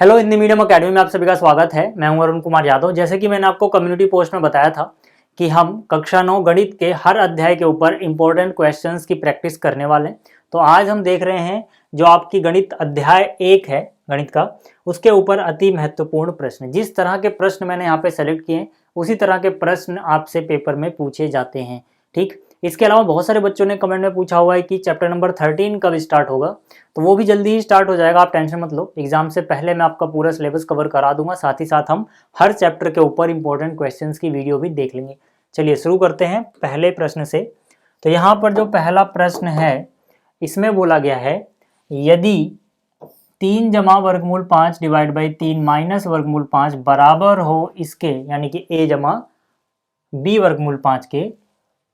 Hello, Hindi medium academy में आप सभी का स्वागत है। मैं हूं अरुण कुमार यादव। जैसे कि मैंने आपको कम्युनिटी पोस्ट में बताया था कि हम कक्षा 9 गणित के हर अध्याय के ऊपर इंपॉर्टेंट क्वेश्चंस की प्रैक्टिस करने वाले हैं। तो आज हम देख रहे हैं जो आपकी गणित अध्याय 1 है गणित का, उसके ऊपर अति महत्वपूर्ण प्रश्न। जिस तरह के प्रश्न मैंने यहाँ पे सेलेक्ट किए उसी तरह के प्रश्न आपसे पेपर में पूछे जाते हैं। ठीक, इसके अलावा बहुत सारे बच्चों ने कमेंट में पूछा हुआ है कि चैप्टर नंबर 13 कब स्टार्ट होगा, तो वो भी जल्दी ही स्टार्ट हो जाएगा। आप टेंशन मत लो, एग्जाम से पहले मैं आपका पूरा सिलेबस कवर करा दूंगा। साथ ही साथ हम हर चैप्टर के ऊपर इंपॉर्टेंट क्वेश्चंस की वीडियो भी देख लेंगे। चलिए शुरू करते हैं पहले प्रश्न से। तो यहाँ पर जो पहला प्रश्न है इसमें बोला गया है, यदि 3 जमा वर्गमूल 5 डिवाइड बाई 3 माइनस वर्गमूल 5 बराबर हो इसके, यानी कि a जमा b वर्गमूल 5 के,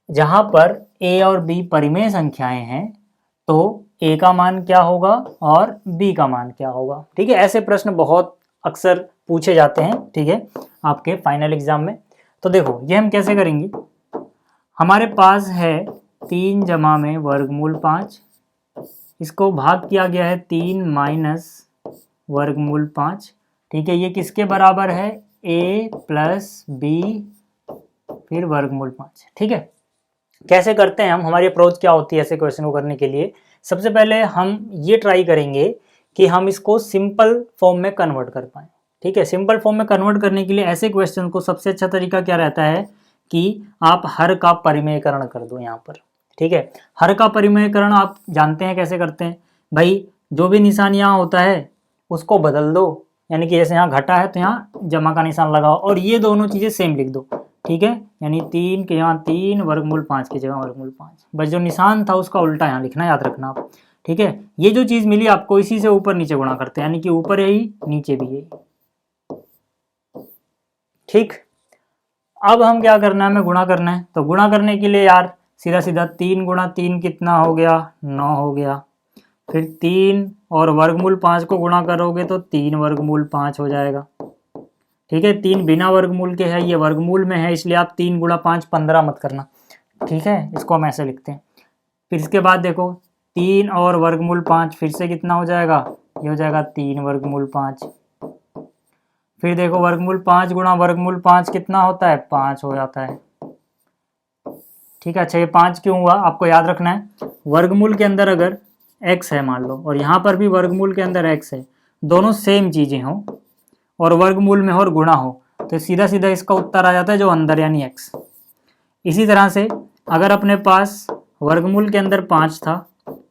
जहां पर a और b परिमेय संख्याएं हैं, तो a का मान क्या होगा और b का मान क्या होगा। ठीक है, ऐसे प्रश्न बहुत अक्सर पूछे जाते हैं, ठीक है, आपके फाइनल एग्जाम में। तो देखो ये हम कैसे करेंगे। हमारे पास है 3 जमा में वर्गमूल 5, इसको भाग किया गया है 3 माइनस वर्गमूल 5। ठीक है, ये किसके बराबर है, a प्लस b फिर वर्गमूल 5। ठीक है, कैसे करते हैं हम, हमारी अप्रोच क्या होती है ऐसे क्वेश्चन को करने के लिए। सबसे पहले हम ये ट्राई करेंगे कि हम इसको सिंपल फॉर्म में कन्वर्ट कर पाएँ। ठीक है, सिंपल फॉर्म में कन्वर्ट करने के लिए ऐसे क्वेश्चन को सबसे अच्छा तरीका क्या रहता है कि आप हर का परिमेयकरण कर दो यहाँ पर। ठीक है, हर का परिमेयकरण आप जानते हैं कैसे करते हैं भाई, जो भी निशान यहाँ होता है उसको बदल दो, यानी कि जैसे यहाँ घटा है तो यहाँ जमा का निशान लगाओ और ये दोनों चीज़ें सेम लिख दो। ठीक है, यानी 3 के यहाँ 3 वर्गमूल 5 की जगह वर्गमूल 5, बस जो निशान था उसका उल्टा यहाँ लिखना, याद रखना आप। ठीक है, ये जो चीज़ मिली आपको इसी से ऊपर नीचे गुणा करते हैं, यानी कि ऊपर यही नीचे भी यही। ठीक, अब हम क्या करना है, हमें गुणा करना है। तो गुणा करने के लिए यार सीधा सीधा 3 गुणा 3 कितना हो गया, 9 हो गया। फिर 3 और वर्गमूल 5 को गुणा करोगे तो 3 वर्गमूल 5 हो जाएगा। ठीक है, 3 बिना वर्गमूल के है, ये वर्गमूल में है, इसलिए आप 3 गुणा 5 15 मत करना। ठीक है, इसको हम ऐसे लिखते हैं। फिर इसके बाद देखो 3 और वर्गमूल 5 फिर से कितना हो जाएगा, ये हो जाएगा 3 वर्गमूल 5। फिर देखो वर्गमूल 5 गुणा वर्गमूल 5 कितना होता है, 5 हो जाता है। ठीक है, अच्छा ये 5 क्यों हुआ आपको याद रखना है। वर्गमूल के अंदर अगर x है मान लो, और यहाँ पर भी वर्गमूल के अंदर x है, दोनों सेम चीज़ें हों और वर्गमूल में हो और गुणा हो, तो सीधा सीधा इसका उत्तर आ जाता है जो अंदर, यानी x। इसी तरह से अगर अपने पास वर्गमूल के अंदर 5 था,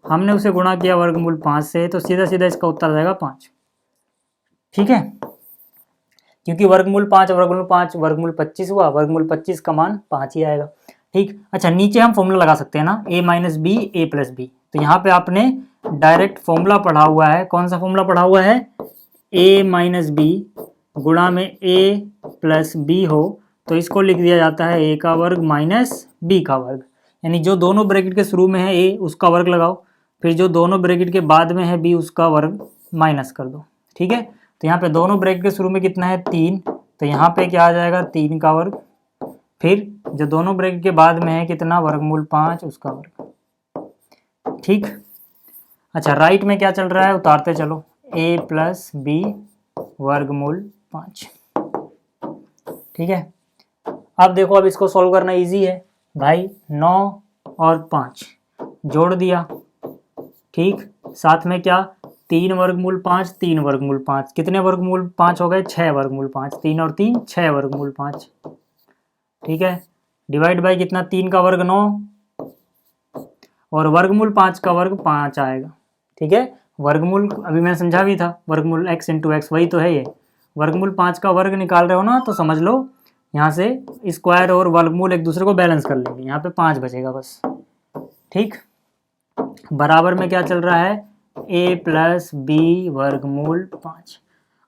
हमने उसे गुणा किया वर्गमूल 5 से, तो सीधा सीधा इसका उत्तर आ जाएगा 5। ठीक है, क्योंकि वर्गमूल 5 वर्गमूल 5 वर्गमूल 25 हुआ, वर्गमूल 25 का मान 5 ही आएगा। ठीक, अच्छा नीचे हम फॉर्मूला लगा सकते हैं ना, a minus B A plus B. तो यहाँ पे आपने डायरेक्ट फॉर्मूला पढ़ा हुआ है, कौन सा फॉर्मूला पढ़ा हुआ है, a माइनस बी गुणा में a प्लस बी हो तो इसको लिख दिया जाता है a का वर्ग माइनस b का वर्ग। यानी जो दोनों ब्रैकेट के शुरू में है a उसका वर्ग लगाओ, फिर जो दोनों ब्रैकेट के बाद में है b उसका वर्ग माइनस कर दो। ठीक है, तो यहाँ पे दोनों ब्रैकेट के शुरू में कितना है 3, तो यहाँ पे क्या आ जाएगा 3 का वर्ग। फिर जो दोनों ब्रैकेट के बाद में है कितना, वर्गमूल 5 उसका वर्ग। ठीक, अच्छा राइट में क्या चल रहा है उतारते चलो, a प्लस बी वर्गमूल 5। ठीक है, अब देखो अब इसको सॉल्व करना इजी है भाई। 9 और 5 जोड़ दिया, ठीक, साथ में क्या 3 वर्गमूल 5 3 वर्गमूल 5, कितने वर्गमूल 5 हो गए, 6 वर्गमूल 5, 3 और 3 6 वर्गमूल 5। ठीक है, डिवाइड बाई कितना, 3 का वर्ग 9 और वर्गमूल 5 का वर्ग 5 आएगा। ठीक है, वर्गमूल अभी मैंने समझा भी था, वर्गमूल x इंटू एक्स वही तो है ये। वर्गमूल 5 का वर्ग निकाल रहे हो ना, तो समझ लो यहाँ से स्क्वायर और वर्गमूल एक दूसरे को बैलेंस कर लेंगे, यहाँ पे 5 बचेगा बस। ठीक, बराबर में क्या चल रहा है, a प्लस बी वर्गमूल 5।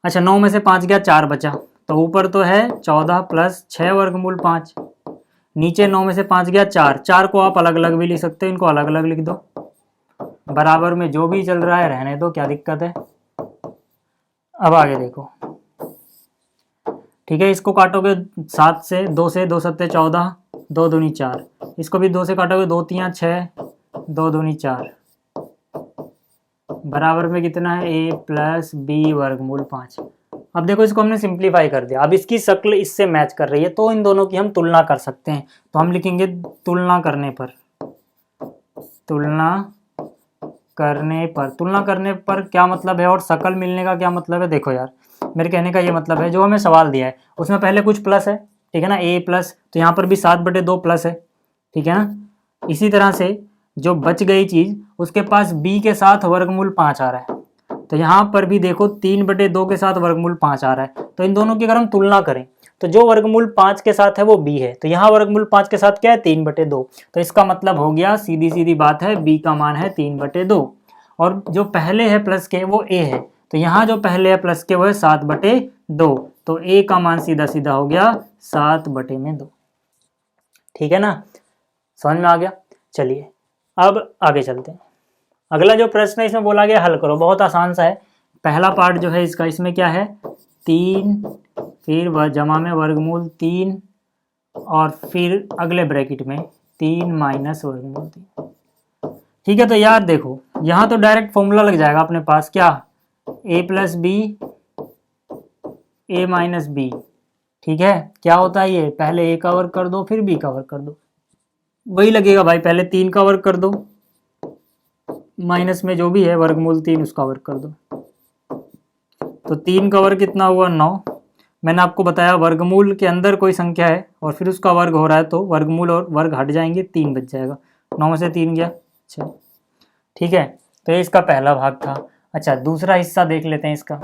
अच्छा 9 में से 5 गया, 4 बचा, तो ऊपर तो है 14 प्लस 6 वर्गमूल 5, नीचे 9 में से 5 गया 4, 4 को आप अलग अलग भी लिख सकते हो, इनको अलग अलग लिख दो। बराबर में जो भी चल रहा है रहने दो, क्या दिक्कत है। अब आगे देखो, ठीक है, इसको काटोगे 7 से, 2 से, 2 सत्ते 14, 2 दूनी 4, इसको भी 2 से काटोगे, 2 तियाँ 6, 2 दूनी 4। बराबर में कितना है a प्लस बी वर्गमूल 5। अब देखो इसको हमने सिंप्लीफाई कर दिया, अब इसकी शक्ल इससे मैच कर रही है तो इन दोनों की हम तुलना कर सकते हैं। तो हम लिखेंगे तुलना करने पर, तुलना करने पर क्या मतलब है और शक्ल मिलने का क्या मतलब है। देखो यार, मेरे कहने का ये मतलब है, जो हमें सवाल दिया है उसमें पहले कुछ प्लस है, ठीक है ना, a प्लस, तो यहाँ पर भी 7/2 प्लस है, ठीक है ना। इसी तरह से जो बच गई चीज़ उसके पास b के साथ वर्गमूल 5 आ रहा है, तो यहाँ पर भी देखो 3/2 के साथ वर्गमूल 5 आ रहा है। तो इन दोनों की अगर हम तुलना करें तो जो वर्गमूल 5 के साथ है वो b है, तो यहाँ वर्गमूल 5 के साथ क्या है 3/2, तो इसका मतलब हो गया, सीधी सीधी बात है, b का मान है 3/2 और जो पहले है प्लस के वो a है, तो यहाँ जो पहले है प्लस के वो है 7/2, तो a का मान सीधा सीधा हो गया 7/2। ठीक है ना, समझ में आ गया। चलिए अब आगे चलते हैं। अगला जो प्रश्न है इसमें बोला गया हल करो, बहुत आसान सा है। पहला पार्ट जो है इसका, इसमें क्या है 3 फिर जमा में वर्गमूल 3 और फिर अगले ब्रैकेट में 3 माइनस वर्गमूल 3। ठीक है, तो यार देखो यहाँ तो डायरेक्ट फॉर्मूला लग जाएगा अपने पास, क्या a plus B a minus B. ठीक है, क्या होता है ये, पहले a का वर्ग कर दो फिर b का वर्ग कर दो, वही लगेगा भाई, पहले 3 का वर्ग कर दो माइनस में जो भी है वर्गमूल 3 उसका वर्ग कर दो, तो 3 का वर्ग कितना हुआ 9। मैंने आपको बताया वर्गमूल के अंदर कोई संख्या है और फिर उसका वर्ग हो रहा है तो वर्गमूल और वर्ग हट जाएंगे, 3 बच जाएगा, 9 में से 3 गया 6। ठीक है, तो ये इसका पहला भाग था। अच्छा, दूसरा हिस्सा देख लेते हैं इसका।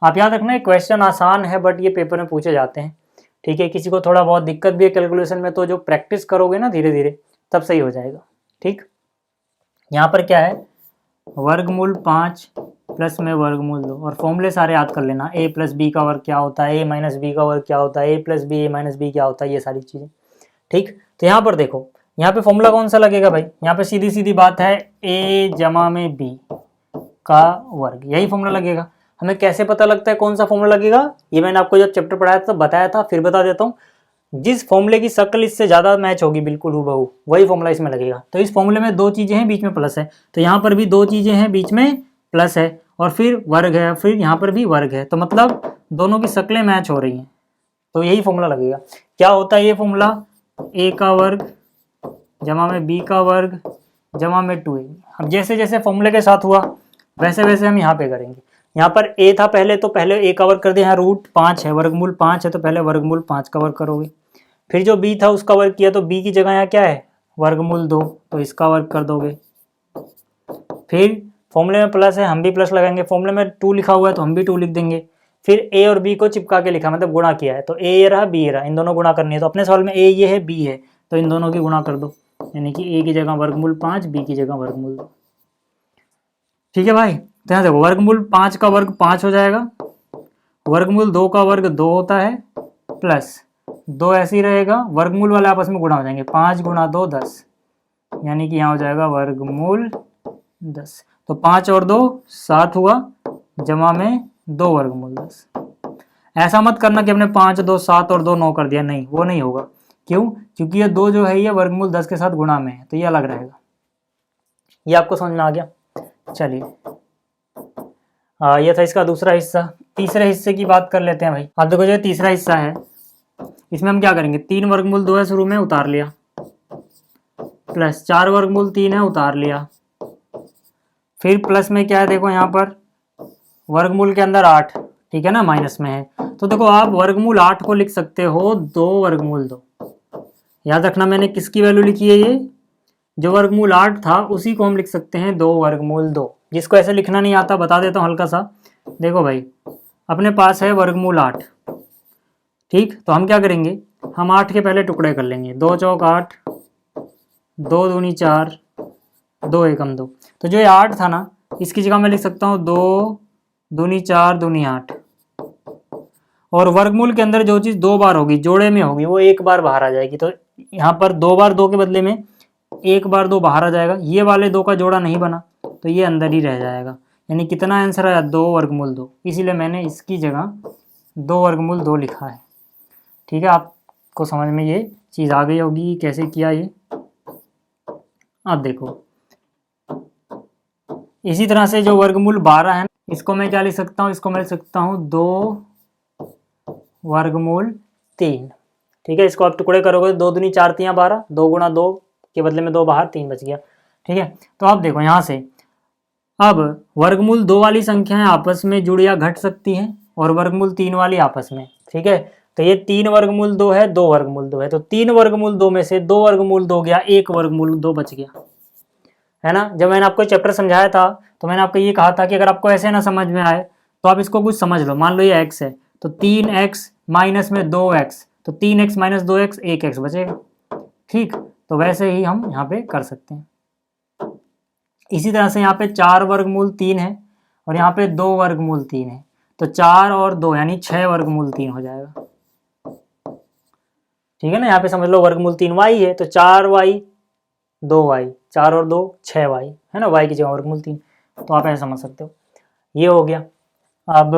आप याद रखना क्वेश्चन आसान है बट ये पेपर में पूछे जाते हैं। ठीक है, किसी को थोड़ा बहुत दिक्कत भी है कैलकुलेशन में तो जो प्रैक्टिस करोगे ना धीरे धीरे तब सही हो जाएगा। ठीक, यहाँ पर क्या है वर्गमूल 5 प्लस में वर्गमूल 2 और फॉर्मूले सारे याद कर लेना, a प्लस बी का वर्ग क्या होता है, a माइनस बी का वर्ग क्या होता है, a plus B a minus B क्या होता है, ये सारी चीज़ें। ठीक, तो यहाँ पर देखो, यहाँ पे फॉर्मूला कौन सा लगेगा भाई, यहाँ पे सीधी सीधी बात है a जमा में b का वर्ग, यही फॉर्मूला लगेगा। हमें कैसे पता लगता है कौन सा फॉर्मूला लगेगा, ये मैंने आपको जब चैप्टर पढ़ाया था बताया था, फिर बता देता हूँ। जिस फॉर्मूले की शक्ल इससे ज़्यादा मैच होगी बिल्कुल हूबहू वही फॉर्मूला इसमें लगेगा। तो इस फॉर्मूले में 2 चीज़ें हैं बीच में प्लस है, तो यहाँ पर भी 2 चीज़ें हैं बीच में प्लस है और फिर वर्ग है, फिर यहाँ पर भी वर्ग है, तो मतलब दोनों की शक्लें मैच हो रही हैं, तो यही फॉर्मूला लगेगा। क्या होता है ये फॉर्मूला, a का वर्ग जमा में b का वर्ग जमा में 2a। अब जैसे जैसे फॉर्मूले के साथ हुआ वैसे वैसे हम यहाँ पे करेंगे। यहाँ पर a था पहले, तो पहले a का वर्ग कर दिया, यहाँ रूट 5 है, वर्गमूल 5 है, तो पहले वर्गमूल 5 का वर्ग करोगे। फिर जो b था उसका वर्ग किया, तो b की जगह यहाँ क्या है वर्गमूल 2, तो इसका वर्ग कर दोगे। फिर फॉर्मूले में प्लस है, हम भी प्लस लगाएंगे, फॉर्मूले में 2 लिखा हुआ है तो हम भी 2 लिख देंगे। फिर a और b को चिपका के लिखा, मतलब गुणा किया है, तो a ये रहा b ये रहा, इन दोनों गुणा करनी है, तो अपने सवाल में a ये है b है, तो इन दोनों की गुणा कर दो, यानी कि a की जगह वर्गमूल 5 b की जगह वर्गमूल 2। ठीक है भाई, तो यहाँ देखो वर्गमूल 5 का वर्ग 5 हो जाएगा, वर्गमूल 2 का वर्ग 2 होता है, प्लस 2 ऐसे ही रहेगा, वर्गमूल वाले आपस में गुणा हो जाएंगे, 5 गुणा 2 10, यानी कि यहाँ हो जाएगा वर्गमूल 10। तो 5 और 2 7 हुआ, जमा में 2 वर्गमूल 10। ऐसा मत करना कि हमने 5 2 7 और 2 9 कर दिया, नहीं वो नहीं होगा। क्यों, क्योंकि ये 2 जो है ये वर्गमूल 10 के साथ गुणा में है, तो ये अलग रहेगा। ये आपको समझ में आ गया। चलिए ये था इसका दूसरा हिस्सा। तीसरे हिस्से की बात कर लेते हैं भाई। अब देखो जो तीसरा हिस्सा है इसमें हम क्या करेंगे, 3 वर्गमूल 2 है शुरू में, उतार लिया, प्लस 4 वर्गमूल 3 है, उतार लिया, फिर प्लस में क्या है देखो यहाँ पर वर्गमूल के अंदर 8, ठीक है ना, माइनस में है, तो देखो आप वर्गमूल 8 को लिख सकते हो 2 वर्गमूल 2। याद रखना मैंने किसकी वैल्यू लिखी है, ये जो वर्गमूल 8 था उसी को हम लिख सकते हैं 2 वर्गमूल 2। जिसको ऐसे लिखना नहीं आता बता देता हूँ हल्का सा। देखो भाई अपने पास है वर्गमूल 8, ठीक, तो हम क्या करेंगे, हम 8 के पहले टुकड़े कर लेंगे, 2 चौक 8, 2 दूनी 4, 2 एकम 2, तो जो ये 8 था ना इसकी जगह मैं लिख सकता हूँ 2 दूनी 4 दूनी 8। और वर्गमूल के अंदर जो चीज़ 2 बार होगी जोड़े में होगी वो 1 बार बाहर आ जाएगी, तो यहाँ पर 2 बार 2 के बदले में 1 बार 2 बाहर आ जाएगा, ये वाले 2 का जोड़ा नहीं बना तो ये अंदर ही रह जाएगा, यानी कितना आंसर आया 2 वर्गमूल 2, इसीलिए मैंने इसकी जगह 2 वर्गमूल 2 लिखा है। ठीक है, आपको समझ में ये चीज़ आ गई होगी कैसे किया ये। अब देखो इसी तरह से जो वर्गमूल 12 है इसको मैं क्या लिख सकता हूँ, इसको मैं लिख सकता हूँ 2 वर्गमूल 3। ठीक है, इसको आप टुकड़े करोगे 2 दूनी 4 तियाँ 12, 2 गुणा 2 के बदले में 2 बाहर 3 बच गया। ठीक है, तो आप देखो यहाँ से अब वर्गमूल 2 वाली संख्याएं आपस में जुड़ या घट सकती हैं और वर्गमूल 3 वाली आपस में। ठीक है, तो ये 3 वर्गमूल 2 है, 2 वर्गमूल 2 है, तो 3 वर्गमूल 2 में से 2 वर्गमूल 2 गया, 1 वर्गमूल 2 बच गया, है ना। जब मैंने आपको चैप्टर समझाया था तो मैंने आपको ये कहा था कि अगर आपको ऐसे ना समझ में आए तो आप इसको कुछ समझ लो। मान लो ये x है तो 3x माइनस में 2x, तो 3x माइनस 2x 1x बचेगा। ठीक, तो वैसे ही हम यहाँ पे कर सकते हैं। इसी तरह से यहाँ पे 4 वर्गमूल 3 है और यहाँ पे 2 वर्गमूल 3 है, तो 4 और 2 यानी 6 वर्गमूल 3 हो जाएगा। ठीक है ना, यहाँ पे समझ लो वर्गमूल 3y है तो 4y 2y, 4 और 2 6y, है ना, y की जगह वर्गमूल 3, तो आप ऐसे समझ सकते हो। ये हो गया। अब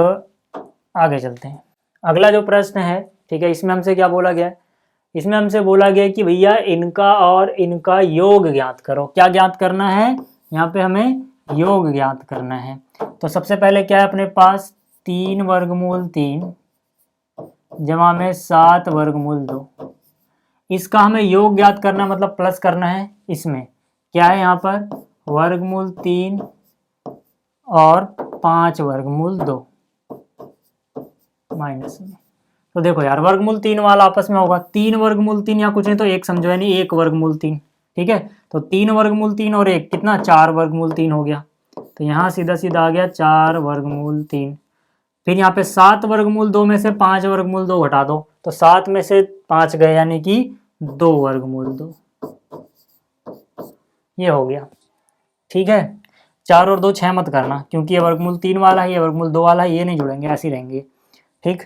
आगे चलते हैं। अगला जो प्रश्न है, ठीक है, इसमें हमसे क्या बोला गया है, इसमें हमसे बोला गया कि भैया इनका और इनका योग ज्ञात करो। क्या ज्ञात करना है, यहाँ पे हमें योग ज्ञात करना है। तो सबसे पहले क्या है अपने पास, 3 वर्गमूल 3 जमा में 7 वर्गमूल 2, इसका हमें योग ज्ञात करना मतलब प्लस करना है। इसमें क्या है, यहाँ पर वर्गमूल 3 और 5 वर्गमूल 2 माइनस में। तो देखो यार वर्गमूल 3 वाला आपस में होगा, 3 वर्गमूल 3 या कुछ नहीं तो 1 समझो, यानी 1 वर्गमूल 3। ठीक है, तो 3 वर्गमूल 3 और 1 कितना, 4 वर्गमूल 3 हो गया। तो यहाँ सीधा सीधा आ गया 4 वर्गमूल 3। फिर यहाँ पे 7 वर्गमूल 2 में से 5 वर्गमूल 2 घटा दो, तो 7 में से 5 गए यानी कि 2 वर्गमूल 2, ये हो गया। ठीक है, 4 और 2 6 मत करना क्योंकि ये वर्गमूल 3 वाला है, ये वर्गमूल 2 वाला है, ये नहीं जुड़ेंगे, ऐसे ही रहेंगे। ठीक,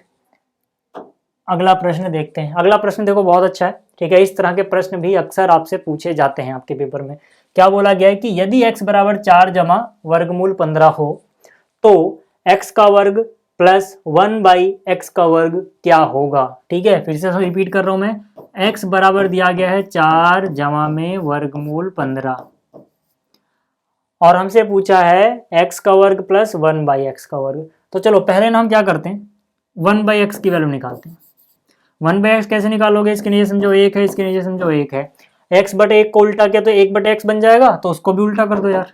अगला प्रश्न देखते हैं। अगला प्रश्न देखो बहुत अच्छा है। ठीक है, इस तरह के प्रश्न भी अक्सर आपसे पूछे जाते हैं आपके पेपर में। क्या बोला गया है कि यदि x बराबर 4 जमा वर्गमूल 15 हो तो x का वर्ग प्लस 1/x का वर्ग क्या होगा। ठीक है, फिर से रिपीट कर रहा हूं मैं, x बराबर दिया गया है 4 जमा में वर्गमूल 15 और हमसे पूछा है x का वर्ग प्लस 1/x का वर्ग। तो चलो पहले ना हम क्या करते हैं, 1/x की वैल्यू निकालते हैं। 1/x कैसे निकालोगे, इसके नीचे समझो 1 है, इसके नीचे समझो 1 है, x बटे 1 को उल्टा किया तो 1/x बन जाएगा, तो उसको भी उल्टा कर दो यार।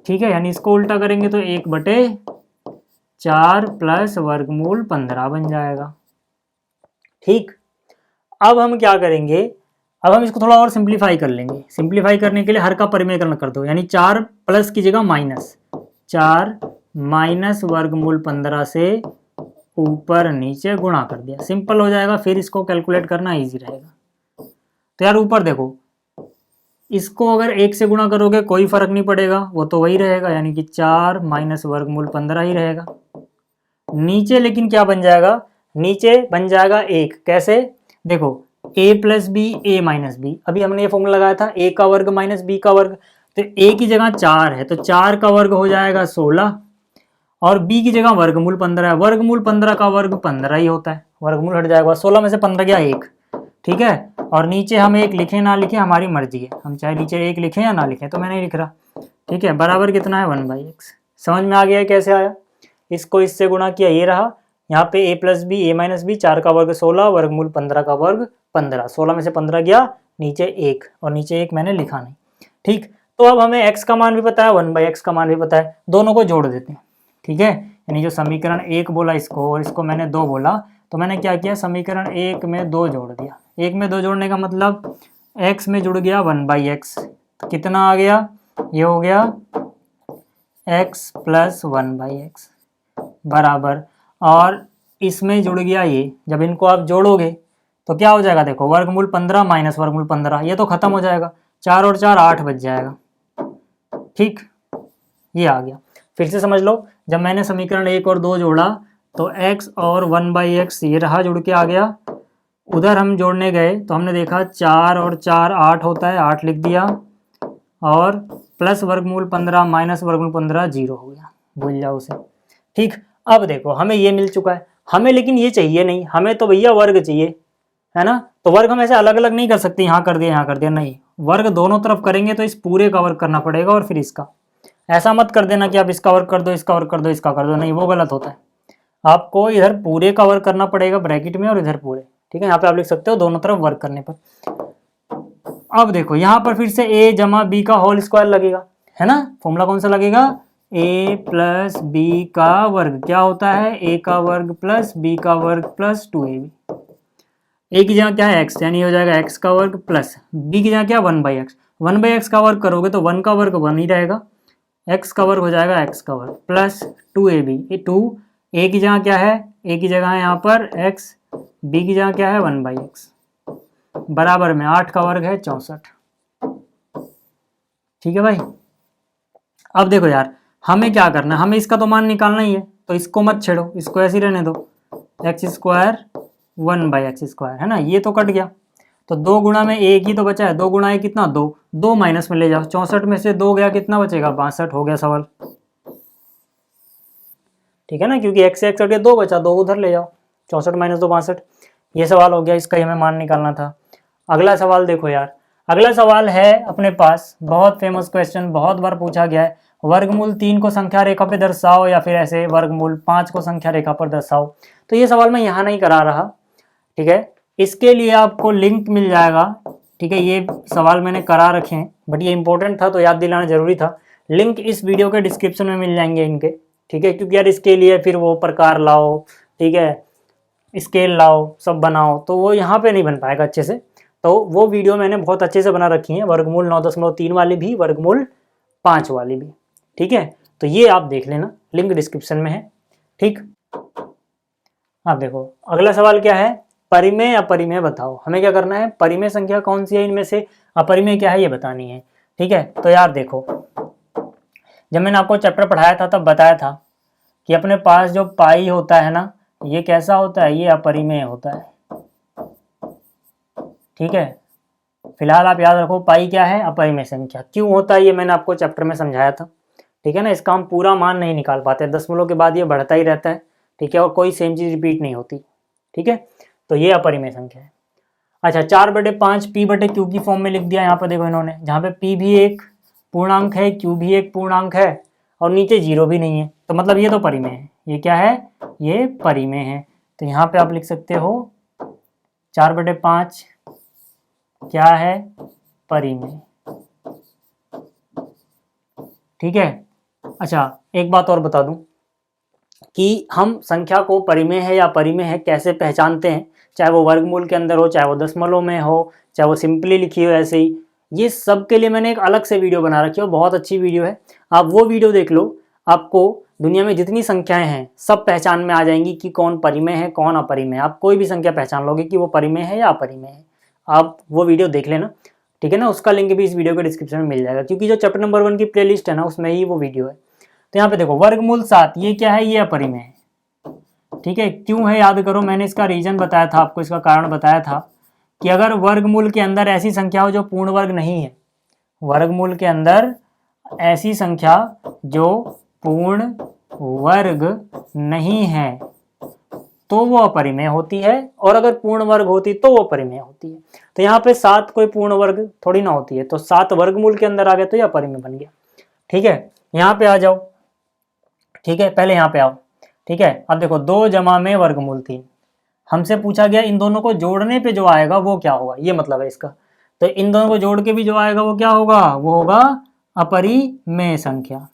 ठीक है, यानी इसको उल्टा करेंगे तो 1/4 प्लस वर्गमूल 15 बन जाएगा। ठीक, अब हम क्या करेंगे, अब हम इसको थोड़ा और सिंप्लीफाई कर लेंगे। सिंप्लीफाई करने के लिए हर का परिमेयकरण कर दो, यानी 4 प्लस की जगह माइनस, 4 माइनस वर्गमूल 15 से ऊपर नीचे गुणा कर दिया, सिंपल हो जाएगा। फिर इसको कैलकुलेट करना इजी रहेगा। तो यार ऊपर देखो, इसको अगर 1 से गुणा करोगे कोई फर्क नहीं पड़ेगा, वो तो वही रहेगा, यानी कि 4 माइनस वर्गमूल 15 ही रहेगा। नीचे लेकिन क्या बन जाएगा, नीचे बन जाएगा 1। कैसे, देखो a plus B A minus B, अभी हमने ये फॉर्मूला लगाया था a का वर्ग माइनस b का वर्ग, तो a की जगह 4 है तो 4 का वर्ग हो जाएगा 16 और b की जगह वर्गमूल 15 है, वर्गमूल 15 का वर्ग 15 ही होता है, वर्गमूल हट जाएगा, 16 में से 15 गया 1। ठीक है, और नीचे हम 1 लिखें ना लिखें हमारी मर्जी है, हम चाहे नीचे 1 लिखें या ना लिखें, तो मैं नहीं लिख रहा। ठीक है, बराबर कितना है 1/x। समझ में आ गया है कैसे आया, इसको इससे गुणा किया, ये रहा, यहाँ पे a plus B A minus B, 4 का वर्ग 16 वर्गमूल 15 का वर्ग 15, 16 में से 15 गया, नीचे 1 और नीचे 1 मैंने लिखा नहीं। ठीक, तो अब हमें x का मान भी पता है, 1/x का मान भी पता है, दोनों को जोड़ देते हैं। ठीक है, यानी जो समीकरण 1 बोला इसको और इसको मैंने 2 बोला, तो मैंने क्या किया, समीकरण 1 में 2 जोड़ दिया। 1 में 2 जोड़ने का मतलब x में जुड़ गया 1/x, तो कितना आ गया, ये हो गया x प्लस 1/x बराबर, और इसमें जुड़ गया ये, जब इनको आप जोड़ोगे तो क्या हो जाएगा, देखो वर्गमूल 15 माइनस वर्गमूल 15, ये तो खत्म हो जाएगा, 4 और 4 8 बच जाएगा। ठीक, ये आ गया। फिर से समझ लो, जब मैंने समीकरण 1 और 2 जोड़ा तो x और 1/x ये रहा जुड़ के आ गया, उधर हम जोड़ने गए तो हमने देखा 4 और 4 8 होता है, 8 लिख दिया, और प्लस वर्गमूल 15 माइनस वर्गमूल 15 0 हो गया, भूल जाओ उसे। ठीक, अब देखो हमें ये मिल चुका है, हमें लेकिन ये चाहिए नहीं, हमें तो भैया वर्ग चाहिए, है ना। तो वर्ग हम ऐसे अलग अलग नहीं कर सकते, यहाँ कर दिया यहाँ कर दिया, नहीं, वर्ग दोनों तरफ करेंगे तो इस पूरे का वर्ग करना पड़ेगा और फिर इसका, ऐसा मत कर देना कि आप इसका वर्ग कर दो, इसका वर्ग कर दो, इसका कर दो, नहीं वो गलत होता है। आपको इधर पूरे का वर्ग करना पड़ेगा ब्रैकेट में और इधर पूरे, ठीक है। यहाँ पे आप लिख सकते हो दोनों तरफ वर्ग करने पर। अब देखो यहाँ पर फिर से a जमा बी का होल स्क्वायर लगेगा, है ना। फॉर्मूला कौन सा लगेगा, a प्लस बी का वर्ग क्या होता है, a का वर्ग प्लस b का वर्ग प्लस 2ab। a की जगह क्या है x, यानी हो जाएगा x का वर्ग प्लस b की जगह क्या 1/x, 1/x का वर्ग करोगे तो 1 का वर्ग 1 ही रहेगा, x का वर्ग हो जाएगा x का वर्ग प्लस 2ab। ये 2 a की जगह क्या है, a की जगह है यहाँ पर x, b की जगह क्या है 1/x, बराबर में 8 का वर्ग है 64। ठीक है भाई। अब देखो यार हमें क्या करना है, हमें इसका तो मान निकालना ही है, तो इसको मत छेड़ो, इसको ऐसे ही रहने दो, एक्स स्क्वायर 1/x², है ना। ये तो कट गया, तो 2 गुणा में एक ही तो बचा है, 2 गुणा एक कितना 2, 2 माइनस में ले जाओ, 64 में से 2 गया कितना बचेगा 62, हो गया सवाल। ठीक है ना, क्योंकि x से x कट गया 2 बचा, 2 उधर ले जाओ, 64 माइनस 2 62, ये सवाल हो गया, इसका ही हमें मान निकालना था। अगला सवाल देखो यार, अगला सवाल है अपने पास बहुत फेमस क्वेश्चन, बहुत बार पूछा गया है, वर्गमूल 3 को संख्या रेखा पे दर्शाओ या फिर ऐसे वर्गमूल 5 को संख्या रेखा पर दर्शाओ। तो ये सवाल मैं यहाँ नहीं करा रहा, ठीक है, इसके लिए आपको लिंक मिल जाएगा, ठीक है। ये सवाल मैंने करा रखे हैं बट ये इंपॉर्टेंट था तो याद दिलाना जरूरी था। लिंक इस वीडियो के डिस्क्रिप्शन में मिल जाएंगे इनके, ठीक है, क्योंकि यार इसके लिए फिर वो प्रकार लाओ, ठीक है, स्केल लाओ, सब बनाओ, तो वो यहाँ पे नहीं बन पाएगा अच्छे से। तो वो वीडियो मैंने बहुत अच्छे से बना रखी है, वर्गमूल 9.3 वाली भी, वर्गमूल 5 वाली भी, ठीक है। तो ये आप देख लेना, लिंक डिस्क्रिप्शन में है, ठीक। अब देखो अगला सवाल क्या है, परिमेय अपरिमेय बताओ। हमें क्या करना है, परिमेय संख्या कौन सी है इनमें से, अपरिमेय क्या है ये बतानी है, ठीक है। तो यार देखो जब मैंने आपको चैप्टर पढ़ाया था तब बताया था कि अपने पास जो पाई होता है ना, ये कैसा होता है, ये अपरिमेय होता है, ठीक है। फिलहाल आप याद रखो पाई क्या है, अपरिमेय संख्या। क्यों होता है ये मैंने आपको चैप्टर में समझाया था, ठीक है ना। इसका हम पूरा मान नहीं निकाल पाते, दशमलव के बाद ये बढ़ता ही रहता है, ठीक है, और कोई सेम चीज रिपीट नहीं होती, ठीक है। तो ये अपरिमेय संख्या है। अच्छा 4/5 p/q की फॉर्म में लिख दिया यहाँ पर देखो इन्होंने, जहाँ पे p भी एक पूर्णांक है, q भी एक पूर्णांक है और नीचे 0 भी नहीं है, तो मतलब ये तो परिमेय है। ये क्या है, ये परिमेय है। तो यहाँ पे आप लिख सकते हो 4/5 क्या है, परिमेय, ठीक है। अच्छा एक बात और बता दूं कि हम संख्या को परिमेय है या अपरिमेय है कैसे पहचानते हैं, चाहे वो वर्गमूल के अंदर हो, चाहे वो दशमलव में हो, चाहे वो सिंपली लिखी हो ऐसे ही, ये सब के लिए मैंने एक अलग से वीडियो बना रखी है, बहुत अच्छी वीडियो है, आप वो वीडियो देख लो। आपको दुनिया में जितनी संख्याएं हैं सब पहचान में आ जाएंगी कि कौन परिमेय है कौन अपरिमेय है। आप कोई भी संख्या पहचान लोगे कि वो परिमेय है या अपरिमेय है, आप वो वीडियो देख लेना, ठीक है ना। उसका लिंक भी इस वीडियो के डिस्क्रिप्शन में मिल जाएगा, क्योंकि जो चैप्टर नंबर 1 की प्लेलिस्ट है ना उसमें ही वो वीडियो है। तो यहाँ पे देखो वर्गमूल 7 ये क्या है, ये अपरिमेय है, ठीक है। क्यों है याद करो, मैंने इसका रीजन बताया था आपको, इसका कारण बताया था कि अगर वर्गमूल के अंदर ऐसी संख्या हो जो पूर्ण वर्ग नहीं है, वर्गमूल के अंदर ऐसी संख्या जो पूर्ण वर्ग नहीं है तो वो अपरिमेय होती है, और अगर पूर्ण वर्ग होती तो वो परिमेय होती है। तो यहाँ पे 7 कोई पूर्ण वर्ग थोड़ी ना होती है, तो 7 वर्गमूल के अंदर आ गया तो ये अपरिमेय बन गया, ठीक है। यहाँ पे आ जाओ, ठीक है, पहले यहाँ पे आओ, ठीक है। अब देखो 2 जमा में वर्गमूल 3, हमसे पूछा गया इन दोनों को जोड़ने पे जो आएगा वो क्या होगा, ये मतलब है इसका। तो इन दोनों को जोड़ के भी जो आएगा वो क्या होगा, वो होगा अपरिमेय संख्या,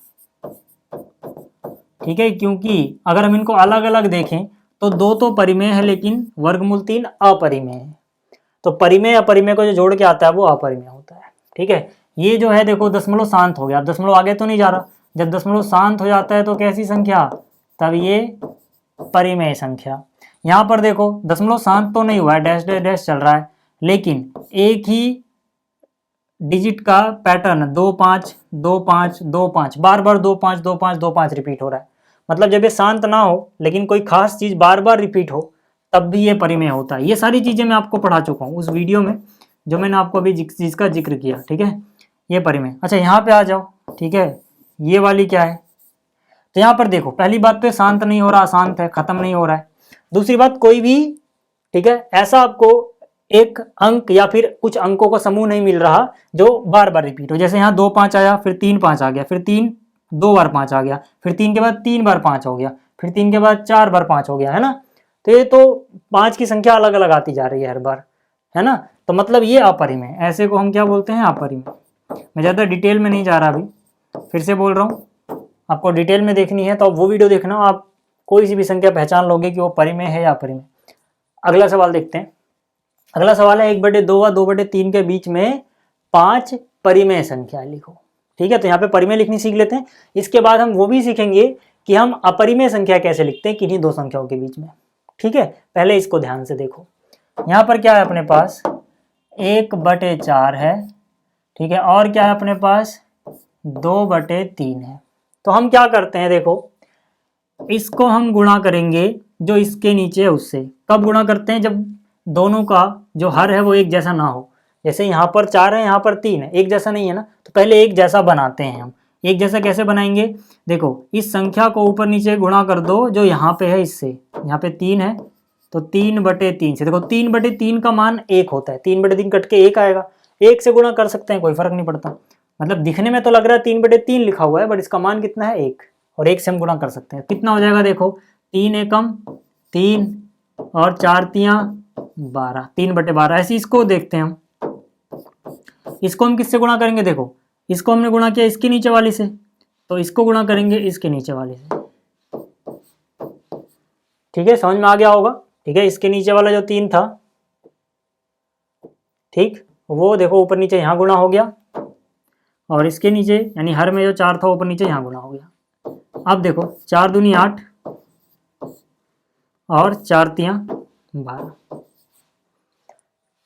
ठीक है। क्योंकि अगर हम इनको अलग अलग देखें तो 2 तो परिमेय है लेकिन वर्गमूल 3 अपरिमेय है, तो परिमेय अपरिमेय को जो जोड़ के आता है वो अपरिमेय होता है, ठीक है। ये जो है देखो दशमलव शांत हो गया, अब दशमलव आगे तो नहीं जा रहा, जब दशमलव शांत हो जाता है तो कैसी संख्या, तब ये परिमेय संख्या। यहाँ पर देखो दशमलव शांत तो नहीं हुआ है, डैश डैश डैश चल रहा है, लेकिन एक ही डिजिट का पैटर्न 2 5 2 5 2 5 बार बार 2 5 2 5 2 5 रिपीट हो रहा है। मतलब जब ये शांत ना हो लेकिन कोई खास चीज बार बार रिपीट हो तब भी ये परिमेय होता है। ये सारी चीजें मैं आपको पढ़ा चुका हूँ उस वीडियो में जो मैंने आपको अभी जिस चीज का जिक्र किया, ठीक है, ये परिमेय। अच्छा यहाँ पे आ जाओ, ठीक है, ये वाली क्या है, तो यहाँ पर देखो पहली बात तो शांत नहीं हो रहा, अशांत है, खत्म नहीं हो रहा है। दूसरी बात कोई भी, ठीक है, ऐसा आपको एक अंक या फिर कुछ अंकों का समूह नहीं मिल रहा जो बार बार रिपीट हो। जैसे यहाँ 2 5 आया, फिर 3 5 आ गया, फिर 3 2 बार 5 आ गया, फिर 3 के बाद 3 बार 5 हो गया, फिर 3 के बाद 4 बार 5 हो गया, है ना। तो ये तो 5 की संख्या अलग अलग आती जा रही है हर बार, है ना। तो मतलब ये अपरिमेय, ऐसे को हम क्या बोलते हैं, अपरिमेय। मैं ज़्यादा डिटेल में नहीं जा रहा, अभी फिर से बोल रहा हूँ, आपको डिटेल में देखनी है तो आप वो वीडियो देखना, आप कोई सी भी संख्या पहचान लोगे कि वो परिमेय है या अपरिमेय। अगला सवाल देखते हैं। अगला सवाल है 1/2 व 2/3 के बीच में 5 परिमेय संख्या लिखो। ठीक है, तो यहाँ पे परिमेय लिखनी सीख लेते हैं। इसके बाद हम वो भी सीखेंगे कि हम अपरिमेय संख्या कैसे लिखते हैं किन्हीं दो संख्याओं के बीच में। ठीक है, पहले इसको ध्यान से देखो। यहाँ पर क्या है अपने पास, 1/4 है। ठीक है, और क्या है अपने पास, 2/3 है। तो हम क्या करते हैं, देखो इसको हम गुणा करेंगे जो इसके नीचे है उससे। कब गुणा करते हैं, जब दोनों का जो हर है वो एक जैसा ना हो। जैसे यहाँ पर 4 है, यहाँ पर 3 है, एक जैसा नहीं है ना, तो पहले एक जैसा बनाते हैं हम। एक जैसा कैसे बनाएंगे, देखो इस संख्या को ऊपर नीचे गुणा कर दो जो यहाँ पे है इससे। यहाँ पे 3 है तो 3/3 से, देखो 3/3 का मान 1 होता है, 3/3 कट के 1 आएगा। 1 से गुणा कर सकते हैं, कोई फर्क नहीं पड़ता। मतलब दिखने में तो लग रहा है 3/3 लिखा हुआ है, बट इसका मान कितना है, 1। और 1 से हम गुणा कर सकते हैं, कितना हो जाएगा, देखो 3 एकम 3 और 4 तियां 12, 3/12। ऐसे इसको देखते हैं हम। इसको हम किससे गुणा करेंगे, देखो इसको हमने गुणा किया इसके नीचे वाली से, तो इसको गुणा करेंगे इसके नीचे वाले से। ठीक है, समझ में आ गया होगा। ठीक है, इसके नीचे वाला जो 3 था, ठीक, वो देखो ऊपर नीचे यहाँ गुणा हो गया, और इसके नीचे यानी हर में जो 4 था ऊपर नीचे यहाँ गुणा हो गया। अब देखो 4 दूनी 8 और 4 तियां 12।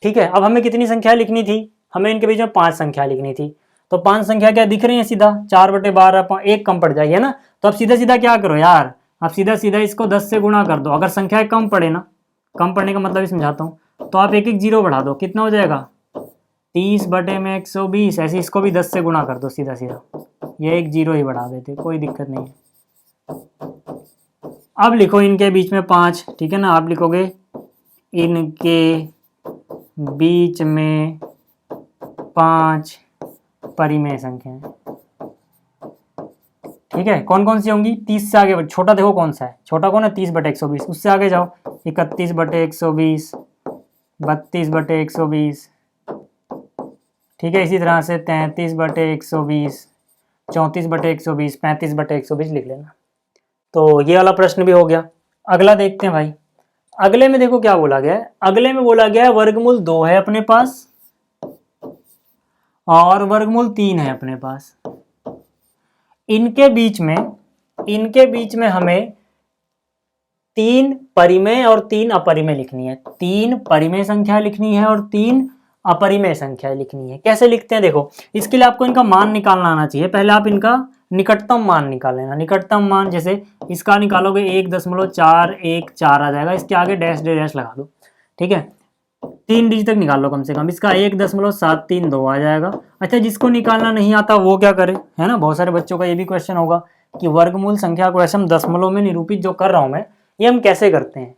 ठीक है, अब हमें कितनी संख्या लिखनी थी, हमें इनके बीच में 5 संख्या लिखनी थी। तो 5 संख्या क्या दिख रही है, सीधा 4/12, 1 कम पड़ जाएगी, है ना। तो अब सीधा सीधा क्या करो यार, अब सीधा सीधा इसको 10 से गुणा कर दो। अगर संख्या कम पड़े ना, कम पड़ने का मतलब ही समझाता हूँ, तो आप एक एक जीरो बढ़ा दो, कितना हो जाएगा 30/120। ऐसे इसको भी 10 से गुणा कर दो सीधा सीधा, ये एक जीरो ही बढ़ा देते, कोई दिक्कत नहीं है। अब लिखो इनके बीच में 5। ठीक है ना, आप लिखोगे इनके बीच में 5 परिमेय संख्याएं। ठीक है, कौन कौन सी होंगी, 30 से आगे छोटा देखो कौन सा है, छोटा कौन है 30/120। उससे आगे जाओ, 31/120, 32/120। ठीक है, इसी तरह से 33/120, 34/120, 35/120 लिख लेना। तो ये वाला प्रश्न भी हो गया। अगला देखते हैं भाई। अगले में देखो क्या बोला गया है, अगले में बोला गया है वर्गमूल 2 है अपने पास और वर्गमूल 3 है अपने पास। इनके बीच में हमें 3 परिमेय और 3 अपरिमेय लिखनी है। 3 परिमेय संख्या लिखनी है और 3 अपरिमेय संख्या लिखनी है। कैसे लिखते हैं, देखो इसके लिए आपको इनका मान निकालना आना चाहिए। पहले आप इनका निकटतम मान निकाल लेना। निकटतम मान जैसे इसका निकालोगे 1.414 आ जाएगा, इसके आगे डैश डैश लगा दो। ठीक है, 3 डिजिट तक निकाल लो कम से कम, इसका 1.732 आ जाएगा। अच्छा, जिसको निकालना नहीं आता वो क्या करे, है ना। बहुत सारे बच्चों का ये भी क्वेश्चन होगा कि वर्गमूल संख्या को ऐसे हम दशमलव में निरूपित जो कर रहा हूं मैं, ये हम कैसे करते हैं।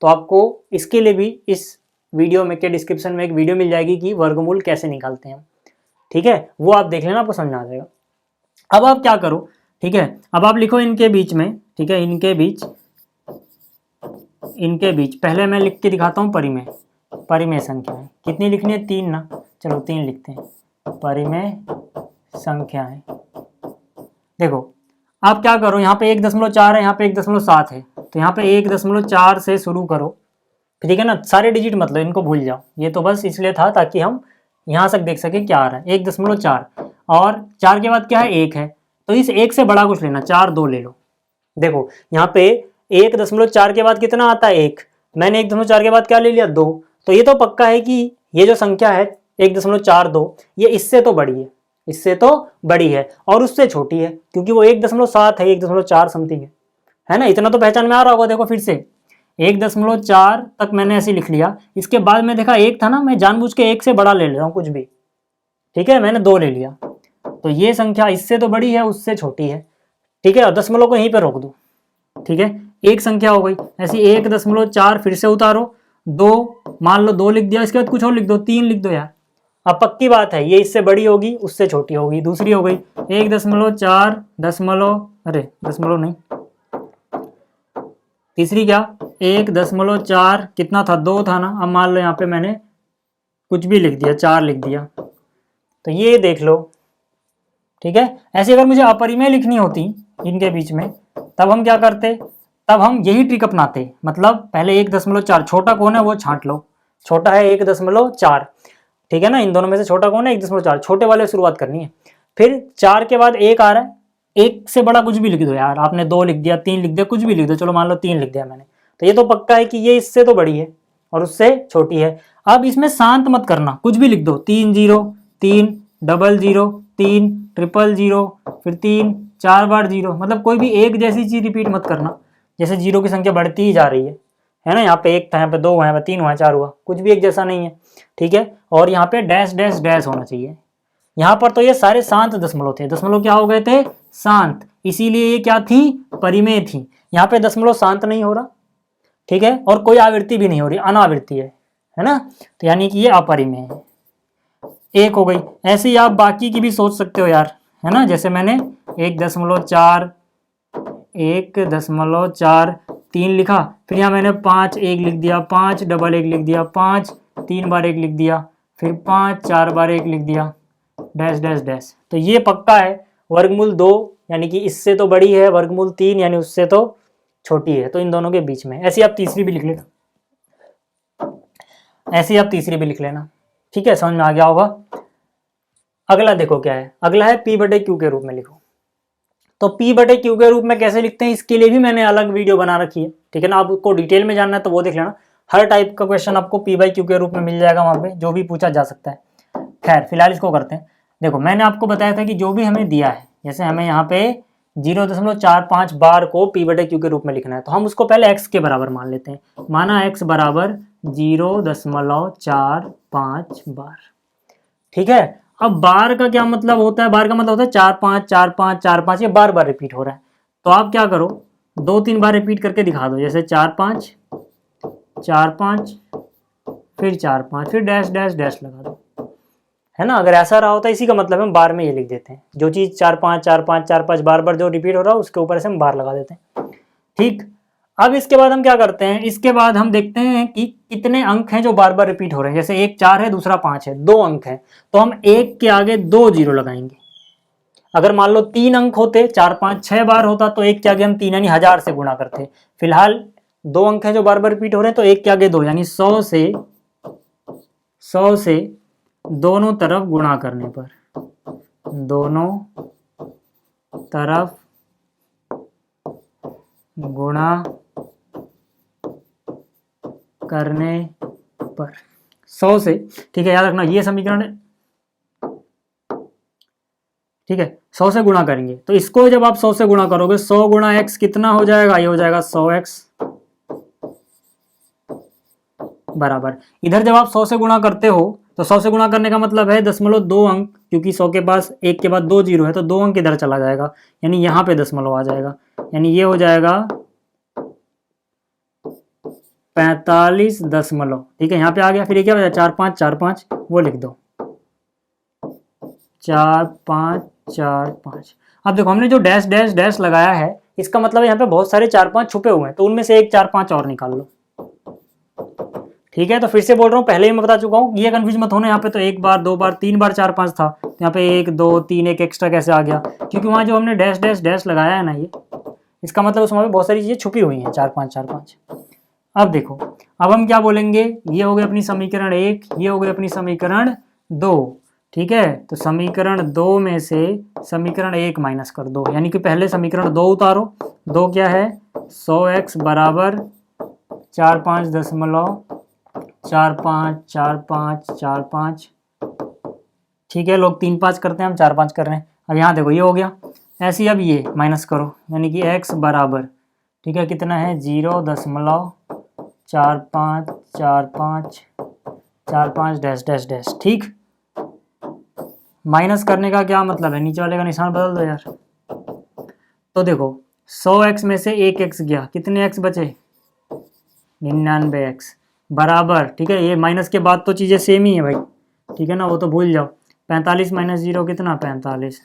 तो आपको इसके लिए भी इस वीडियो में के डिस्क्रिप्शन में एक वीडियो मिल जाएगी कि वर्गमूल कैसे निकालते हैं। ठीक है, वो आप देख लेना, आपको समझ में आ जाएगा। अब आप क्या करो, ठीक है, अब आप लिखो इनके बीच में। ठीक है, इनके बीच पहले मैं लिख के दिखाता हूँ परिमेय संख्याएं। कितनी लिखनी है, 3 ना, चलो 3 लिखते हैं। परिमेय संख्याएं, देखो आप क्या करो, यहाँ पे 1.4 है, यहाँ पे 1.7 है, तो यहाँ पे 1.4 से शुरू करो। ठीक है ना, सारे डिजिट मतलब इनको भूल जाओ, ये तो बस इसलिए था ताकि हम यहाँ तक देख सके क्या आ रहा है। 1.4 और 4 के बाद क्या है, 1 है, तो इस 1 से बड़ा कुछ लेना, 4 2 ले लो। देखो यहाँ पे 1.4 के बाद कितना आता है, 1। मैंने 1.4 के बाद क्या ले लिया, 2। तो ये तो पक्का है कि ये जो संख्या है 1.42 ये इससे तो बड़ी है, इससे तो बड़ी है और उससे छोटी है, क्योंकि वो 1.7 है, 1.4 समथिंग है ना। इतना तो पहचान में आ रहा होगा। देखो फिर से 1.4 तक मैंने ऐसे लिख लिया, इसके बाद में देखा 1 था ना, मैं जानबूझ के 1 से बड़ा ले रहा हूँ कुछ भी। ठीक है, मैंने 2 ले लिया, तो ये संख्या इससे तो बड़ी है उससे छोटी है। ठीक है, और दशमलव को यहीं पर रोक दो। ठीक है, एक संख्या हो गई ऐसी। 1.4 फिर से उतारो, 2 मान लो 2 लिख दिया, इसके बाद कुछ और लिख दो, 3 लिख दो यार। अब पक्की बात है ये इससे बड़ी होगी उससे छोटी होगी। दूसरी हो गई 1.4 दशमलव, अरे दशमलव नहीं, तीसरी क्या 1.4 कितना था 2 था ना। अब मान लो यहाँ पे मैंने कुछ भी लिख दिया 4 लिख दिया, तो ये देख लो, ठीक है। ऐसे अगर मुझे अपरिमेय लिखनी होती इनके बीच में, तब हम क्या करते, तब हम यही ट्रिक अपनाते, मतलब पहले 1.4 छोटा कौन है वो छांट लो, छोटा है 1.4, ठीक है ना। इन दोनों में से छोटा कौन है 1.4, छोटे वाले शुरुआत करनी है। फिर 4 के बाद 1 आ रहा है, 1 से बड़ा कुछ भी लिख दो यार, आपने 2 लिख दिया 3 लिख दिया कुछ भी लिख दो, चलो मान लो 3 लिख दिया मैंने, तो ये तो पक्का है कि ये इससे तो बड़ी है और उससे छोटी है। अब इसमें शांत मत करना, कुछ भी लिख दो, 3 0 3 00 3 000, फिर 3 4 बार 0, मतलब कोई भी एक जैसी चीज रिपीट मत करना, जैसे जीरो की संख्या बढ़ती ही जा रही है ना। यहाँ पे 1 था, यहाँ पे 2 हुआ, यहाँ पे 3 हुआ, 4 हुआ, कुछ भी एक जैसा नहीं है, ठीक है। और यहाँ पे डैश डैश डैश होना चाहिए। यहाँ पर तो ये सारे शांत दशमलव थे, दशमलव क्या हो गए थे शांत, इसीलिए ये क्या थी परिमेय थी। यहाँ पे दशमलव शांत नहीं हो रहा, ठीक है, और कोई आवृत्ति भी नहीं हो रही, अनावृत्ति है ना, तो यानी कि ये अपरिमेय है। एक हो गई। ऐसे ही आप बाकी की भी सोच सकते हो यार, है ना, जैसे मैंने 1.4 1.4 3 लिखा, फिर यहाँ मैंने 5 1 लिख दिया, 5 डबल 1 लिख दिया, 5 3 बार 1 लिख दिया, फिर 5 4 बार 1 लिख दिया, डैश डैश डैश। तो ये पक्का है वर्गमूल 2 यानी कि इससे तो बड़ी है, वर्गमूल 3 यानी उससे तो छोटी है, तो इन दोनों के बीच में। ऐसी आप तीसरी भी लिख लेना, ऐसी आप तीसरी भी लिख लेना, ठीक है, समझ में आ गया होगा। अगला देखो क्या है, अगला है P/Q के रूप में लिखो। तो P/Q के रूप में कैसे लिखते हैं इसके लिए भी मैंने अलग वीडियो बना रखी है, ठीक है ना। आपको डिटेल में जानना है तो वो देख लेना, हर टाइप का क्वेश्चन आपको P/Q के रूप में मिल जाएगा वहां पे, जो भी पूछा जा सकता है। खैर फिलहाल इसको करते हैं। देखो मैंने आपको बताया था कि जो भी हमें दिया है, जैसे हमें यहाँ पे 0.45 बार को P/Q के रूप में लिखना है, तो हम उसको पहले x के बराबर मान लेते हैं। माना x बराबर 0.45 बार, ठीक है। अब बार का क्या मतलब होता है, बार का मतलब होता है 4 5 4 5 4 5, ये बार बार रिपीट हो रहा है। तो आप क्या करो 2-3 बार रिपीट करके दिखा दो, जैसे 4 5 4 5 फिर 4 5 फिर डैश डैश डैश लगा दो, है ना। अगर ऐसा रहा होता है इसी का मतलब हम बार में ये लिख देते हैं, जो चीज 4 5 4 5 4 5 बार बार जो रिपीट हो रहा है उसके ऊपर से हम बार लगा देते हैं, ठीक। अब इसके बाद हम क्या करते हैं, इसके बाद हम देखते हैं कि कितने अंक हैं जो बार बार रिपीट हो रहे हैं। जैसे एक 4 है दूसरा 5 है, 2 अंक है, तो हम 1 के आगे 2 जीरो लगाएंगे। अगर मान लो 3 अंक होते, 4 5 6 बार होता, तो 1 के आगे हम 3 यानी 1000 से गुणा करते। फिलहाल 2 अंक है जो बार बार रिपीट हो रहे हैं, तो 1 के आगे 2 यानी 100 से दोनों तरफ गुणा करने पर, दोनों तरफ गुणा करने पर 100 से, ठीक है, याद रखना ये समीकरण है, ठीक है। 100 से गुणा करेंगे, तो इसको जब आप 100 से गुणा करोगे 100 गुणा x कितना हो जाएगा, ये हो जाएगा 100x बराबर। इधर जब आप 100 से गुणा करते हो तो 100 से गुणा करने का मतलब है 0.2 अंक, क्योंकि 100 के पास 1 के बाद 2 जीरो है, तो 2 अंक इधर चला जाएगा, यानी यहाँ पे दशमलव आ जाएगा, यानी ये हो जाएगा 45 दशमलव, ठीक है, यहाँ पे आ गया। फिर ये क्या हो जाएगा 4 5 4 5, वो लिख दो 4 5 4 5। अब देखो हमने जो डैश डैश डैश लगाया है, इसका मतलब यहाँ पे बहुत सारे 4 5 छुपे हुए हैं, तो उनमें से एक 4 5 और निकाल लो, ठीक है। तो फिर से बोल रहा हूँ, पहले ही मैं बता चुका हूँ, ये कंफ्यूज मत होना। यहाँ पे तो 1 बार 2 बार 3 बार 4 5 था, तो यहाँ पे 1 2 3 एक एक्स्ट्रा कैसे आ गया, क्योंकि वहाँ जो हमने डैश डैश डैश लगाया है ना, ये इसका मतलब उसमें बहुत सारी चीजें छुपी हुई हैं 4 5 4 5। अब देखो, अब हम क्या बोलेंगे, ये हो गई अपनी समीकरण 1, ये हो गई अपनी समीकरण 2, ठीक है। तो समीकरण 2 में से समीकरण 1 माइनस कर दो, यानी कि पहले समीकरण 2 उतारो। 2 क्या है 100x बराबर 4 5 दशमलव 4 5 4 5 4 5, ठीक है। लोग 3 5 करते हैं, हम 4 5 कर रहे हैं। अब यहाँ देखो ये हो गया, ऐसे ही अब ये माइनस करो, यानी कि x बराबर, ठीक है, कितना है 0.4545 डैश डैश डैश, ठीक। माइनस करने का क्या मतलब है, नीचे वाले का निशान बदल दो यार। तो देखो 100x में से एक x गया, कितने x बचे 99x बराबर, ठीक है। ये माइनस के बाद तो चीज़ें सेम ही है भाई, ठीक है ना, वो तो भूल जाओ। 45 माइनस 0 कितना 45,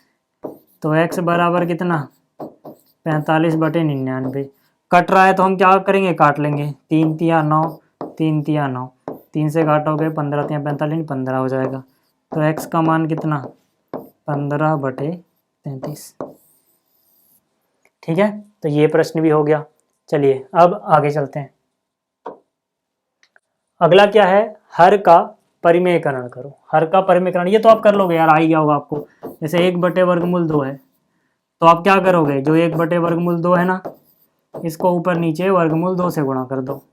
तो x बराबर कितना 45/99। कट रहा है तो हम क्या करेंगे, काट लेंगे। 3 तिया 9, 3 तिया 9, 3 से काटोगे 15 तिया 45, 15 हो जाएगा। तो x का मान कितना 15/33। ठीक है, तो ये प्रश्न भी हो गया। चलिए अब आगे चलते हैं। अगला क्या है, हर का परिमेयकरण करो। हर का परिमेयकरण ये तो आप कर लोगे यार, आ ही गया होगा आपको। जैसे 1/वर्गमूल 2 है, तो आप क्या करोगे, जो 1/वर्गमूल 2 है ना, इसको ऊपर नीचे वर्गमूल 2 से गुणा कर दो।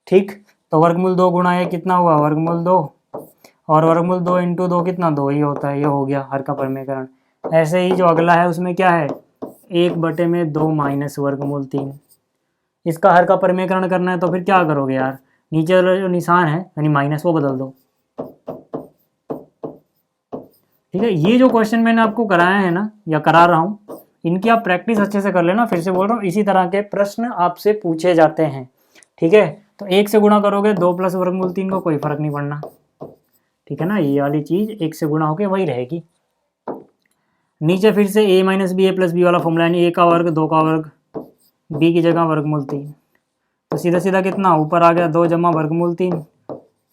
ठीक, तो वर्गमूल 2 गुणा 1 कितना हुआ वर्गमूल 2, और वर्गमूल 2 इंटू 2 कितना 2 ही होता है। ये हो गया हर का परिमेयकरण। ऐसे ही जो अगला है उसमें क्या है, 1/2 माइनस वर्गमूल 3। इसका हर का परिमेयकरण करना है तो फिर क्या करोगे यार, नीचे वाला जो निशान है यानी माइनस वो बदल दो। ठीक है, ये जो क्वेश्चन मैंने आपको कराया है ना, या करा रहा हूँ, इनकी आप प्रैक्टिस अच्छे से कर लेना। फिर से बोल रहा हूँ, इसी तरह के प्रश्न आपसे पूछे जाते हैं। ठीक है, तो 1 से गुणा करोगे 2 प्लस वर्गमूल 3 को, कोई फर्क नहीं पड़ना। ठीक है ना, ये वाली चीज 1 से गुणा होके वही रहेगी। नीचे फिर से a minus B A plus B वाला फॉर्मूला, यानी a का वर्ग 2 का वर्ग, b की जगह वर्गमूल 3। तो सीधा सीधा कितना ऊपर आ गया 2 जमा वर्गमूल 3,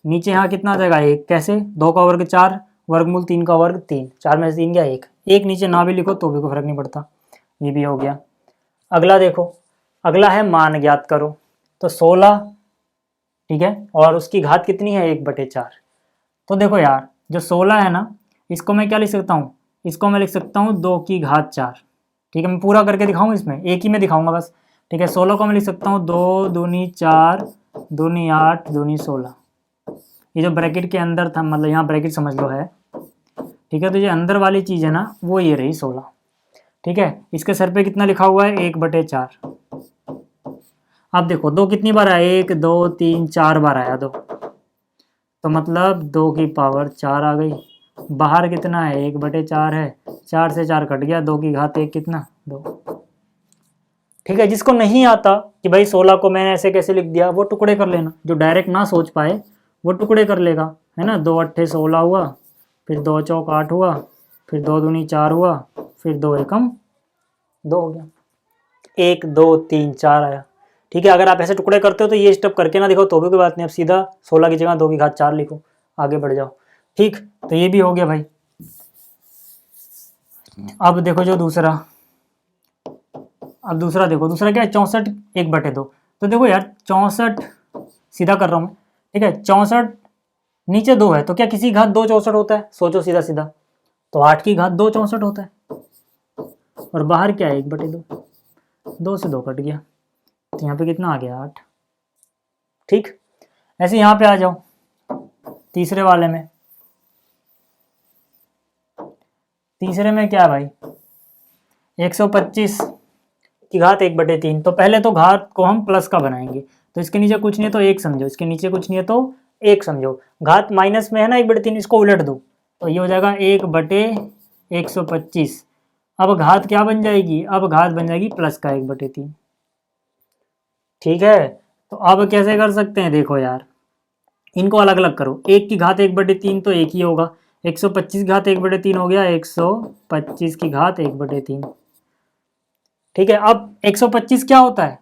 नीचे यहाँ कितना आ जाएगा 1। कैसे, 2 का वर्ग 4, वर्गमूल 3 का वर्ग 3, 4 में से 3 गया 1। 1 नीचे ना भी लिखो तो भी कोई फर्क नहीं पड़ता। ये भी हो गया। अगला देखो, अगला है मान ज्ञात करो। तो 16, ठीक है, और उसकी घात कितनी है 1/4। तो देखो यार, जो 16 है ना, इसको मैं क्या लिख सकता हूँ, इसको मैं लिख सकता हूँ 2 की घात 4। ठीक है, मैं पूरा करके दिखाऊँ, इसमें एक ही में दिखाऊंगा बस। ठीक है, 16 को मैं लिख सकता हूँ 2 दूनी 4 दूनी 8 दूनी 16। ये जो ब्रैकेट के अंदर था, मतलब यहाँ ब्रैकेट समझ लो है। ठीक है, तो ये अंदर वाली चीज़ है ना, वो ये रही 16। ठीक है, इसके सर पे कितना लिखा हुआ है 1/4। अब देखो 2 कितनी बार आया, 1 2 3 4 बार आया 2, तो मतलब 2 की पावर 4 आ गई। बाहर कितना है 1/4 है, 4 से 4 कट गया, 2 की घात 1 कितना 2। ठीक है, जिसको नहीं आता कि भाई 16 को मैंने ऐसे कैसे लिख दिया, वो टुकड़े कर लेना। जो डायरेक्ट ना सोच पाए वो टुकड़े कर लेगा, है ना। 2 अट्ठे 16 हुआ, फिर 2 चौक 8 हुआ, फिर 2 दूनी 4 हुआ, फिर 2 एकम 2 हो गया। 1 2 3 4 आया। ठीक है, अगर आप ऐसे टुकड़े करते हो तो ये स्टेप करके ना दिखो तो भी कोई बात नहीं, अब सीधा 16 की जगह 2 की घात 4 लिखो, आगे बढ़ जाओ। ठीक, तो ये भी हो गया भाई। अब देखो जो दूसरा, अब दूसरा देखो, दूसरा क्या है 64 1/2। तो देखो यार 64 सीधा कर रहा हूँ मैं। ठीक है, 64 नीचे 2 है, तो क्या किसी घात 2 64 होता है, सोचो सीधा सीधा। तो 8 की घात 2 64 होता है, और बाहर क्या है 1/2, 2 से 2 कट गया, तो यहाँ पे कितना आ गया 8। ठीक, ऐसे यहाँ पे आ जाओ तीसरे वाले में। तीसरे में क्या है भाई 125 की घात 1/3। तो पहले तो घात को हम प्लस का बनाएंगे, तो इसके नीचे कुछ नहीं है तो 1 समझो, इसके नीचे कुछ नहीं है तो 1 समझो। घात माइनस में है ना 1/3, इसको उलट दो तो ये हो जाएगा 1/125। अब घात क्या बन जाएगी, अब घात बन जाएगी प्लस का 1/3। ठीक है, तो अब कैसे कर सकते हैं, देखो यार इनको अलग अलग करो। 1 की घात 1/3 तो 1 ही होगा, 125 की घात 1/3 हो गया 125 की घात 1/3। ठीक है, अब 125 क्या होता है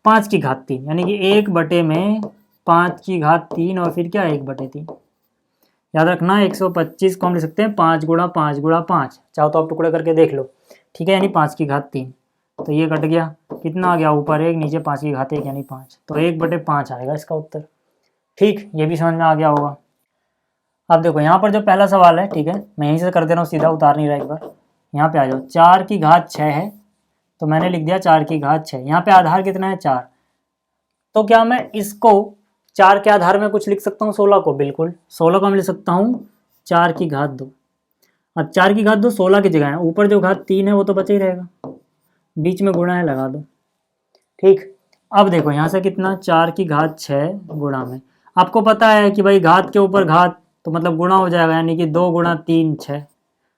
5 की घात 3, यानी कि 1/5 की घात 3 और फिर क्या 1/3। याद रखना 125 को हम लिख सकते हैं 5 गुणा 5 गुणा 5, चाहो तो आप टुकड़े करके देख लो। ठीक है, यानी 5 की घात 3, तो ये कट गया, कितना आ गया ऊपर 1 नीचे 5 की घात 1 यानी 5, तो 1/5 आएगा इसका उत्तर। ठीक, ये भी समझ में आ गया होगा। अब देखो यहाँ पर जो पहला सवाल है, ठीक है मैं यहीं से कर दे रहा हूँ, सीधा उतार नहीं रहा, एक बार यहाँ पे आ जाओ। 4 की घात 6 है, तो मैंने लिख दिया 4 की घात 6। यहाँ पे आधार कितना है 4, तो क्या मैं इसको 4 के आधार में कुछ लिख सकता हूँ 16 को, बिल्कुल 16 को मैं लिख सकता हूँ 4 की घात 2। अब 4 की घात 2 16 की जगह है, ऊपर जो घात 3 है वो तो बचा ही रहेगा, बीच में गुणा है लगा दो। ठीक, अब देखो यहाँ से कितना 4 की घात 6 गुणा में, आपको पता है कि भाई घात के ऊपर घात तो मतलब गुणा हो जाएगा, यानी कि 2 गुणा 3 6।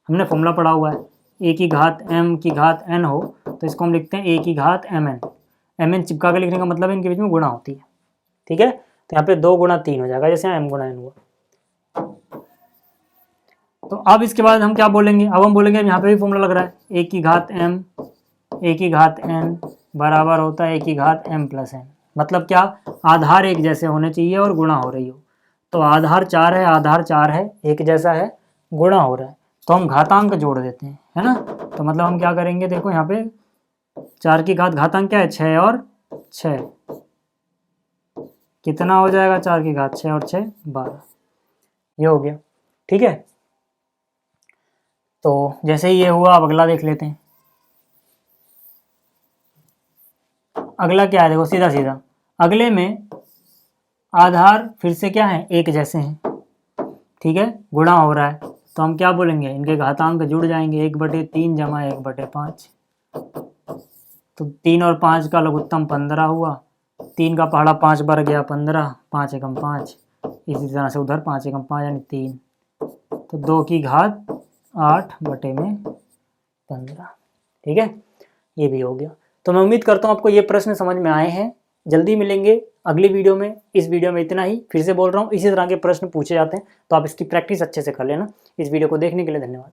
हमने फॉर्मूला पढ़ा हुआ है, ए की घात m की घात n हो तो इसको हम लिखते हैं ए की घात mn। mn चिपका के लिखने का मतलब है इनके बीच में गुणा होती है। ठीक है, तो यहाँ पे 2 गुणा 3 हो जाएगा, जैसे m गुणा n हुआ। तो अब इसके बाद हम क्या बोलेंगे, अब हम बोलेंगे यहाँ पे भी फॉर्मूला लग रहा है, ए की घात m ए की घात n बराबर होता है ए की घात m प्लस n। मतलब क्या, आधार एक जैसे होने चाहिए और गुणा हो रही हो। तो आधार 4 है, आधार 4 है, एक जैसा है, गुणा हो रहा है, तो हम घातांक जोड़ देते हैं, है ना। तो मतलब हम क्या करेंगे, देखो यहाँ पे 4 की घात घातांक क्या है, 6 और 6, कितना हो जाएगा, 4 की घात 6 और 6 12, ये हो गया। ठीक है, तो जैसे ही ये हुआ, अब अगला देख लेते हैं। अगला क्या है, देखो सीधा सीधा, अगले में आधार फिर से क्या है, एक जैसे हैं, ठीक है, गुणा हो रहा है, तो हम क्या बोलेंगे, इनके घातांक जुड़ जाएंगे, 1/3 जमा 1/5। तो 3 और 5 का लघुत्तम 15 हुआ, 3 का पहाड़ा 5 बढ़ गया 15, 5 एकम 5, इसी तरह से उधर 5 एकम 5 यानी 3, तो 2 की घात 8/15। ठीक है, ये भी हो गया। तो मैं उम्मीद करता हूँ आपको ये प्रश्न समझ में आए हैं। जल्दी मिलेंगे अगली वीडियो में। इस वीडियो में इतना ही, फिर से बोल रहा हूँ, इसी तरह के प्रश्न पूछे जाते हैं, तो आप इसकी प्रैक्टिस अच्छे से कर लेना। इस वीडियो को देखने के लिए धन्यवाद।